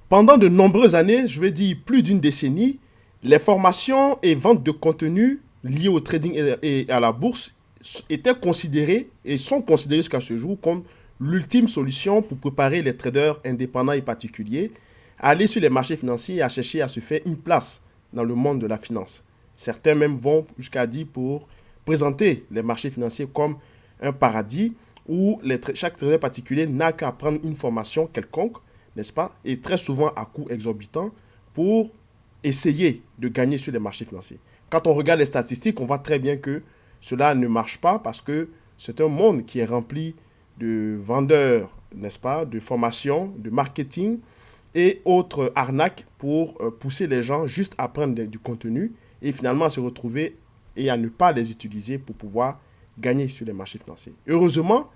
Pendant de nombreuses années, je vais dire plus d'une décennie, les formations et ventes de contenu liés au trading et à la bourse étaient considérées et sont considérées jusqu'à ce jour comme l'ultime solution pour préparer les traders indépendants et particuliers à aller sur les marchés financiers et à chercher à se faire une place dans le monde de la finance. Certains même vont jusqu'à dire pour présenter les marchés financiers comme un paradis où chaque trader particulier n'a qu'à prendre une formation quelconque, n'est-ce pas, et très souvent à coût exorbitant pour essayer de gagner sur les marchés financiers. Quand on regarde les statistiques, on voit très bien que cela ne marche pas parce que c'est un monde qui est rempli de vendeurs, n'est-ce pas, de formation, de marketing et autres arnaques pour pousser les gens juste à prendre du contenu et finalement à se retrouver et à ne pas les utiliser pour pouvoir gagner sur les marchés financiers. Heureusement,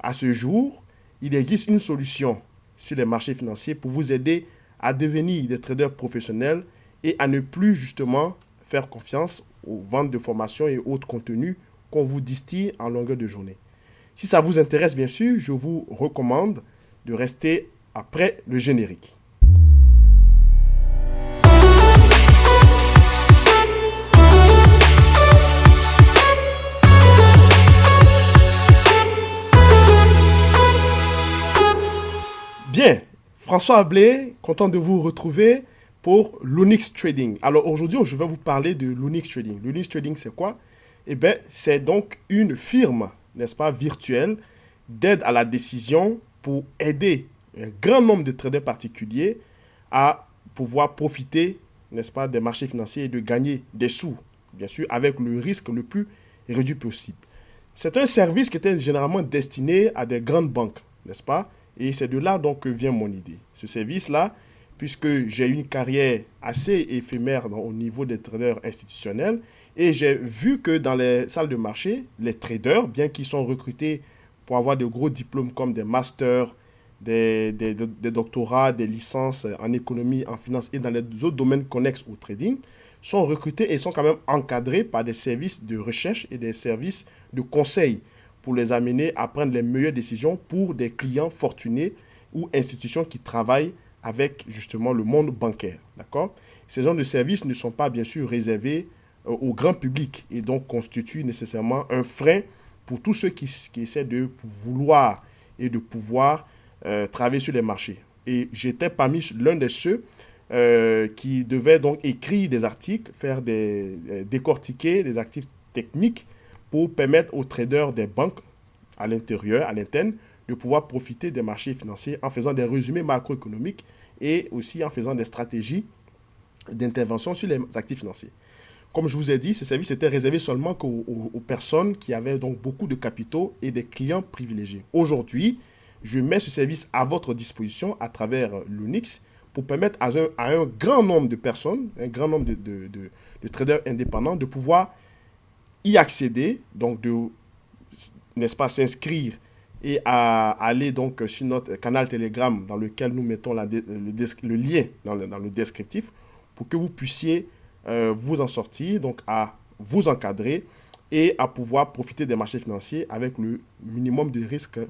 à ce jour, il existe une solution sur les marchés financiers pour vous aider à devenir des traders professionnels et à ne plus justement faire confiance aux ventes de formation et autres contenus qu'on vous distille en longueur de journée. Si ça vous intéresse, bien sûr, je vous recommande de rester après le générique. Bien, François Ablé, content de vous retrouver pour l'Onyx Trading. Alors aujourd'hui, je vais vous parler de l'Onyx Trading. L'Onyx Trading, c'est quoi? Eh bien, c'est donc une firme, n'est-ce pas, virtuelle d'aide à la décision pour aider un grand nombre de traders particuliers à pouvoir profiter, n'est-ce pas, des marchés financiers et de gagner des sous, bien sûr, avec le risque le plus réduit possible. C'est un service qui était généralement destiné à des grandes banques, n'est-ce pas? Et c'est de là donc que vient mon idée. Ce service-là, puisque j'ai une carrière assez éphémère au niveau des traders institutionnels, et j'ai vu que dans les salles de marché, les traders, bien qu'ils sont recrutés pour avoir de gros diplômes comme des masters, des doctorats, des licences en économie, en finance et dans les autres domaines connexes au trading, sont recrutés et sont quand même encadrés par des services de recherche et des services de conseil pour les amener à prendre les meilleures décisions pour des clients fortunés ou institutions qui travaillent avec justement le monde bancaire. D'accord? Ces genres de services ne sont pas bien sûr réservés au grand public et donc constituent nécessairement un frein pour tous ceux qui essaient de vouloir et de pouvoir travailler sur les marchés. Et j'étais parmi l'un de ceux qui devaient donc écrire des articles, décortiquer des actifs techniques pour permettre aux traders des banques à l'intérieur, à l'interne, de pouvoir profiter des marchés financiers en faisant des résumés macroéconomiques et aussi en faisant des stratégies d'intervention sur les actifs financiers. Comme je vous ai dit, ce service était réservé seulement aux personnes qui avaient donc beaucoup de capitaux et des clients privilégiés. Aujourd'hui, je mets ce service à votre disposition à travers l'Onyx pour permettre à un grand nombre de personnes, un grand nombre de traders indépendants de pouvoir y accéder, donc de, n'est-ce pas, s'inscrire et à aller donc sur notre canal Telegram dans lequel nous mettons le lien dans le descriptif pour que vous puissiez vous en sortir, donc à vous encadrer et à pouvoir profiter des marchés financiers avec le minimum de risques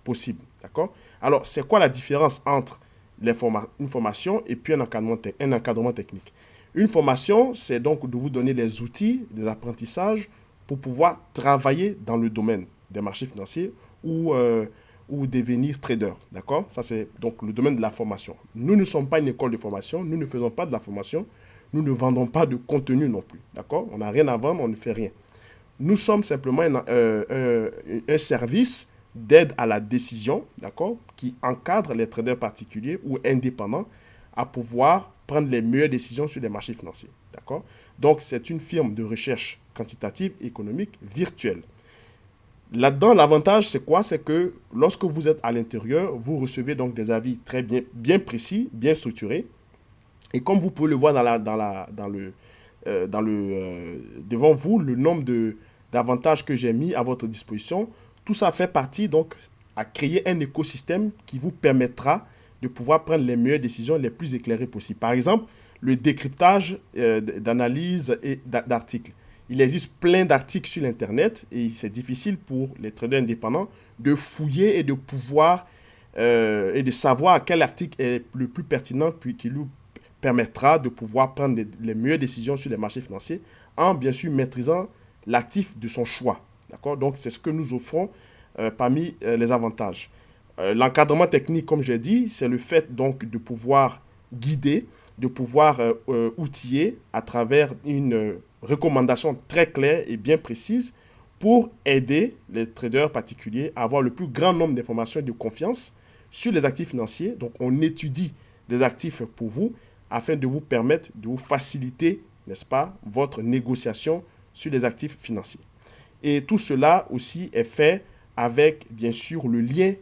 possible. D'accord? Alors, c'est quoi la différence entre une formation et puis un encadrement technique? Une formation, c'est donc de vous donner des outils, des apprentissages pour pouvoir travailler dans le domaine des marchés financiers ou devenir trader. D'accord? Ça, c'est donc le domaine de la formation. Nous ne sommes pas une école de formation, nous ne faisons pas de la formation, nous ne vendons pas de contenu non plus. D'accord? On n'a rien à vendre, on ne fait rien. Nous sommes simplement un service d'aide à la décision, d'accord, qui encadre les traders particuliers ou indépendants à pouvoir prendre les meilleures décisions sur les marchés financiers. D'accord? Donc, c'est une firme de recherche quantitative économique virtuelle. Là-dedans, l'avantage, c'est quoi? C'est que lorsque vous êtes à l'intérieur, vous recevez donc des avis très bien précis, bien structurés. Et comme vous pouvez le voir devant vous, le nombre d'avantages que j'ai mis à votre disposition, tout ça fait partie donc à créer un écosystème qui vous permettra de pouvoir prendre les meilleures décisions les plus éclairées possibles. Par exemple, le décryptage d'analyses et d'articles. Il existe plein d'articles sur l'Internet et c'est difficile pour les traders indépendants de fouiller et de pouvoir et de savoir quel article est le plus pertinent puis qui lui permettra de pouvoir prendre les meilleures décisions sur les marchés financiers en bien sûr maîtrisant l'actif de son choix. D'accord? Donc c'est ce que nous offrons parmi les avantages. L'encadrement technique, comme j'ai dit, c'est le fait donc de pouvoir guider, de pouvoir outiller à travers une recommandation très claire et bien précise pour aider les traders particuliers à avoir le plus grand nombre d'informations et de confiance sur les actifs financiers. Donc, on étudie les actifs pour vous afin de vous permettre de vous faciliter, n'est-ce pas, votre négociation sur les actifs financiers. Et tout cela aussi est fait avec, bien sûr, le lien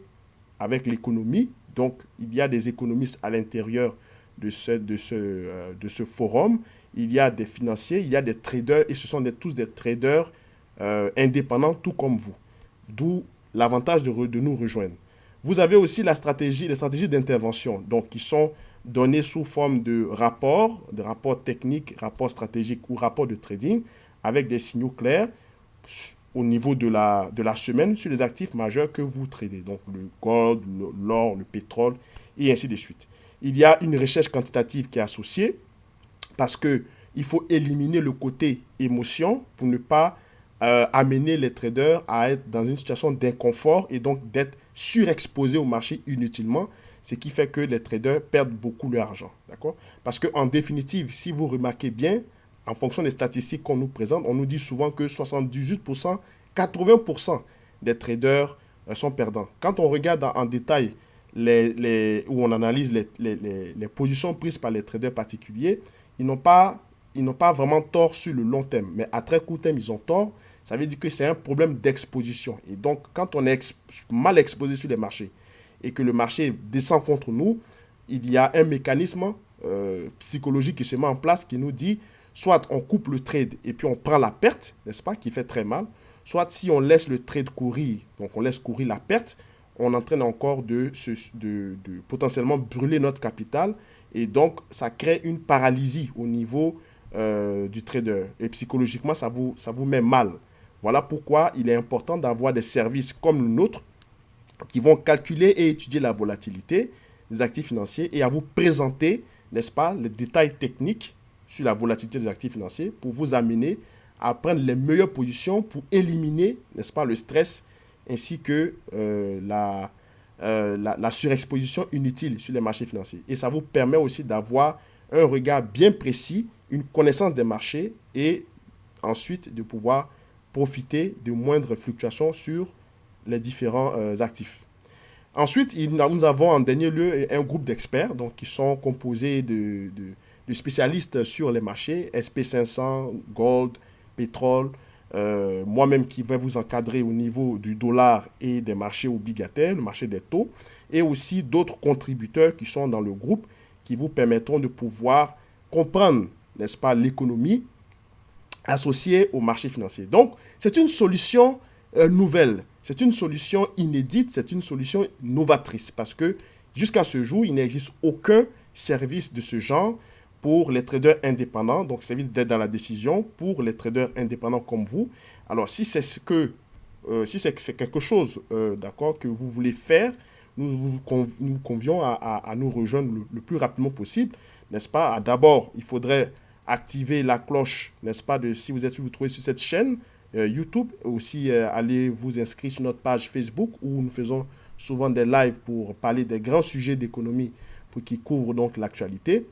avec l'économie. Donc, il y a des économistes à l'intérieur de ce forum. Il y a des financiers, il y a des traders, et ce sont tous des traders indépendants, tout comme vous. D'où l'avantage de nous rejoindre. Vous avez aussi les stratégies d'intervention, donc qui sont données sous forme de rapports techniques, rapports stratégiques ou rapports de trading, avec des signaux clairs au niveau de la semaine sur les actifs majeurs que vous tradez. Donc le gold, l'or, le pétrole, et ainsi de suite. Il y a une recherche quantitative qui est associée, parce qu'il faut éliminer le côté émotion pour ne pas amener les traders à être dans une situation d'inconfort et donc d'être surexposés au marché inutilement, ce qui fait que les traders perdent beaucoup leur argent. D'accord? Parce qu'en définitive, si vous remarquez bien, en fonction des statistiques qu'on nous présente, on nous dit souvent que 78%, 80% des traders sont perdants. Quand on regarde en détail où on analyse les positions prises par les traders particuliers, ils n'ont pas vraiment tort sur le long terme, mais à très court terme, ils ont tort. Ça veut dire que c'est un problème d'exposition. Et donc, quand on est mal exposé sur les marchés et que le marché descend contre nous, il y a un mécanisme psychologique qui se met en place qui nous dit soit on coupe le trade et puis on prend la perte, n'est-ce pas, qui fait très mal, soit si on laisse le trade courir, donc on laisse courir la perte, on entraîne encore de potentiellement brûler notre capital et donc ça crée une paralysie au niveau du trader. Et psychologiquement, ça vous met mal. Voilà pourquoi il est important d'avoir des services comme le nôtre qui vont calculer et étudier la volatilité des actifs financiers et à vous présenter, n'est-ce pas, les détails techniques sur la volatilité des actifs financiers pour vous amener à prendre les meilleures positions pour éliminer, n'est-ce pas, le stress ainsi que la surexposition inutile sur les marchés financiers. Et ça vous permet aussi d'avoir un regard bien précis, une connaissance des marchés et ensuite de pouvoir profiter de moindres fluctuations sur les différents actifs. Ensuite, nous avons en dernier lieu un groupe d'experts donc, qui sont composés de spécialistes sur les marchés, SP500, gold, pétrole, moi-même qui vais vous encadrer au niveau du dollar et des marchés obligataires, le marché des taux, et aussi d'autres contributeurs qui sont dans le groupe qui vous permettront de pouvoir comprendre, n'est-ce pas, l'économie associée au marché financier. Donc, c'est une solution nouvelle, c'est une solution inédite, c'est une solution novatrice parce que jusqu'à ce jour, il n'existe aucun service de ce genre pour les traders indépendants, donc service d'aide à la décision pour les traders indépendants comme vous. Alors, si c'est quelque chose, d'accord, que vous voulez faire, nous convions à nous rejoindre le plus rapidement possible, n'est-ce pas? D'abord, il faudrait activer la cloche, n'est-ce pas, si vous trouvez sur cette chaîne YouTube, aussi allez vous inscrire sur notre page Facebook où nous faisons souvent des lives pour parler des grands sujets d'économie qui couvrent donc l'actualité.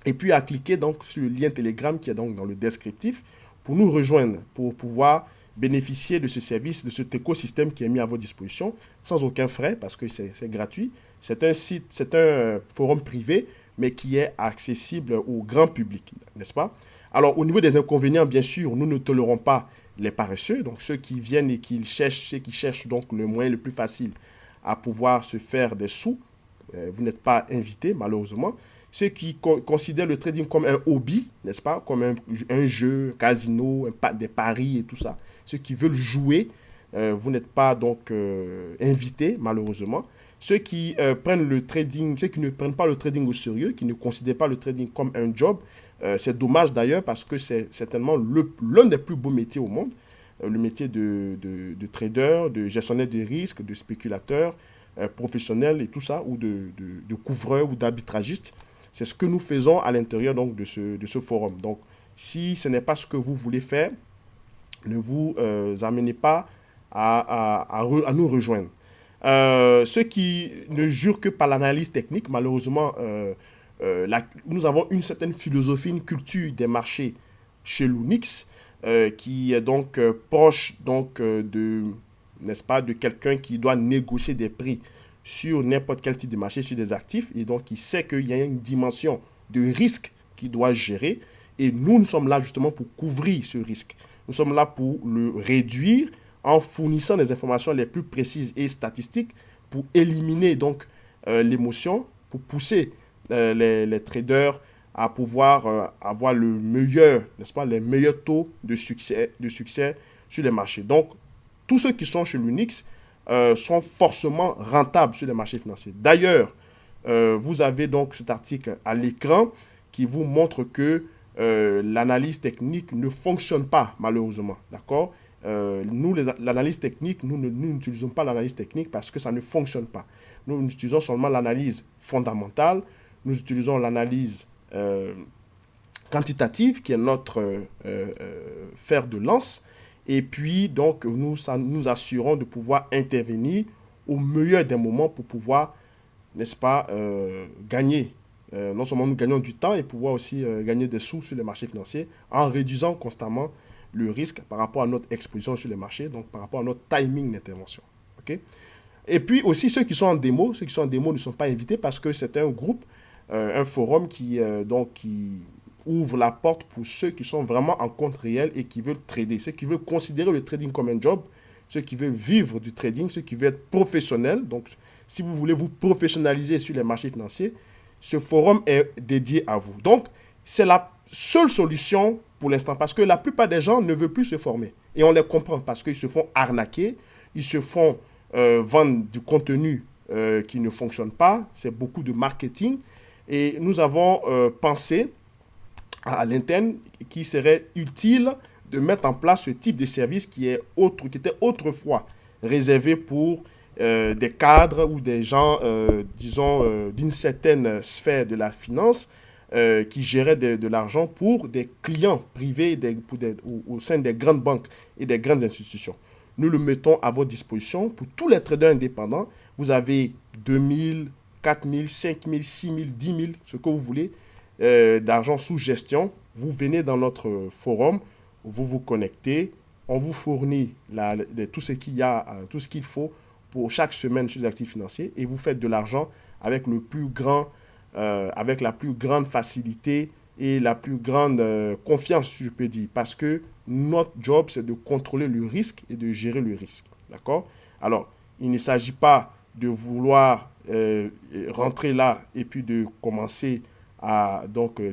Et puis à cliquer donc sur le lien Telegram qui est donc dans le descriptif pour nous rejoindre, pour pouvoir bénéficier de ce service, de cet écosystème qui est mis à votre disposition sans aucun frais parce que c'est gratuit. C'est un site, c'est un forum privé mais qui est accessible au grand public, n'est-ce pas? Alors au niveau des inconvénients, bien sûr, nous ne tolérons pas les paresseux, donc ceux qui viennent et qui cherchent donc le moyen le plus facile à pouvoir se faire des sous. Vous n'êtes pas invité malheureusement. Ceux qui considèrent le trading comme un hobby, n'est-ce pas, comme un jeu, un casino, des paris et tout ça. Ceux qui veulent jouer, vous n'êtes pas donc invité malheureusement. Ceux qui prennent le trading, ceux qui ne prennent pas le trading au sérieux, qui ne considèrent pas le trading comme un job, c'est dommage d'ailleurs parce que c'est certainement l'un des plus beaux métiers au monde, le métier de trader, de gestionnaire de risque, de spéculateur, professionnels et tout ça, ou de couvreurs ou d'arbitragistes. C'est ce que nous faisons à l'intérieur donc, de ce forum. Donc, si ce n'est pas ce que vous voulez faire, ne vous amenez pas à nous rejoindre. Ceux qui ne jurent que par l'analyse technique, malheureusement, nous avons une certaine philosophie, une culture des marchés chez l'Unix, qui est donc proche donc, n'est-ce pas, de quelqu'un qui doit négocier des prix sur n'importe quel type de marché, sur des actifs, et donc il sait qu'il y a une dimension de risque qu'il doit gérer, et nous sommes là justement pour couvrir ce risque. Nous sommes là pour le réduire en fournissant des informations les plus précises et statistiques pour éliminer donc l'émotion, pour pousser les traders à pouvoir avoir le meilleur, n'est-ce pas, les meilleurs taux de succès sur les marchés. Donc, tous ceux qui sont chez l'Unix sont forcément rentables sur les marchés financiers. D'ailleurs, vous avez donc cet article à l'écran qui vous montre que l'analyse technique ne fonctionne pas, malheureusement. D'accord? Nous, l'analyse technique, nous n'utilisons pas l'analyse technique parce que ça ne fonctionne pas. Nous utilisons seulement l'analyse fondamentale. Nous utilisons l'analyse quantitative, qui est notre fer de lance. Et puis, donc, nous assurons de pouvoir intervenir au meilleur des moments pour pouvoir, n'est-ce pas, gagner. Non seulement nous gagnons du temps et pouvoir aussi gagner des sous sur les marchés financiers en réduisant constamment le risque par rapport à notre exposition sur les marchés, donc par rapport à notre timing d'intervention. Okay? Et puis aussi, ceux qui sont en démo ne sont pas invités parce que c'est un groupe, un forum qui ouvre la porte pour ceux qui sont vraiment en compte réel et qui veulent trader, ceux qui veulent considérer le trading comme un job, ceux qui veulent vivre du trading, ceux qui veulent être professionnels. Donc, si vous voulez vous professionnaliser sur les marchés financiers, ce forum est dédié à vous. Donc, c'est la seule solution pour l'instant parce que la plupart des gens ne veulent plus se former. Et on les comprend parce qu'ils se font arnaquer, ils se font vendre du contenu qui ne fonctionne pas. C'est beaucoup de marketing. Et nous avons pensé à l'interne qu'il serait utile de mettre en place ce type de service qui était autrefois réservé pour des cadres ou des gens, disons, d'une certaine sphère de la finance qui géraient de l'argent pour des clients privés au sein des grandes banques et des grandes institutions. Nous le mettons à votre disposition pour tous les traders indépendants. Vous avez 2000, 4000, 5000, 6000, 10 000, ce que vous voulez, d'argent sous gestion. Vous venez dans notre forum, vous vous connectez, on vous fournit tout ce qu'il y a, tout ce qu'il faut pour chaque semaine sur les actifs financiers et vous faites de l'argent avec avec la plus grande facilité et la plus grande confiance, je peux dire, parce que notre job, c'est de contrôler le risque et de gérer le risque. D'accord? Alors, il ne s'agit pas de vouloir rentrer là et puis de commencer à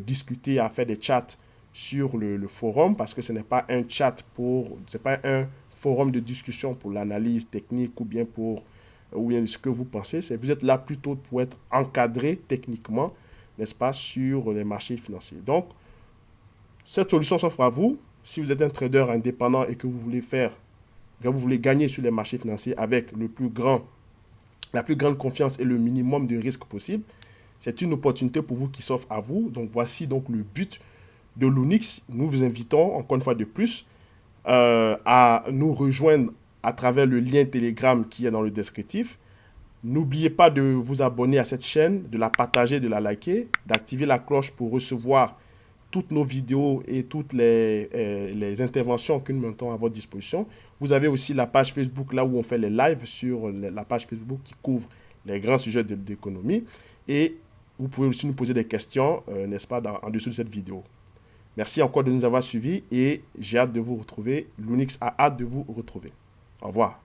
discuter, à faire des chats sur le forum, parce que ce n'est pas un chat c'est pas un forum de discussion pour l'analyse technique ou bien ce que vous pensez. Vous êtes là plutôt pour être encadré techniquement, n'est-ce pas, sur les marchés financiers. Donc, cette solution s'offre à vous. Si vous êtes un trader indépendant et que vous voulez gagner sur les marchés financiers avec la plus grande confiance et le minimum de risque possible, c'est une opportunité pour vous qui s'offre à vous. Donc, voici donc le but de l'Unix. Nous vous invitons, encore une fois de plus, à nous rejoindre à travers le lien Telegram qui est dans le descriptif. N'oubliez pas de vous abonner à cette chaîne, de la partager, de la liker, d'activer la cloche pour recevoir toutes nos vidéos et toutes les interventions que nous mettons à votre disposition. Vous avez aussi la page Facebook là où on fait les lives sur la page Facebook qui couvre les grands sujets d'économie. Et vous pouvez aussi nous poser des questions, n'est-ce pas, en dessous de cette vidéo. Merci encore de nous avoir suivis et j'ai hâte de vous retrouver. L'Unix a hâte de vous retrouver. Au revoir.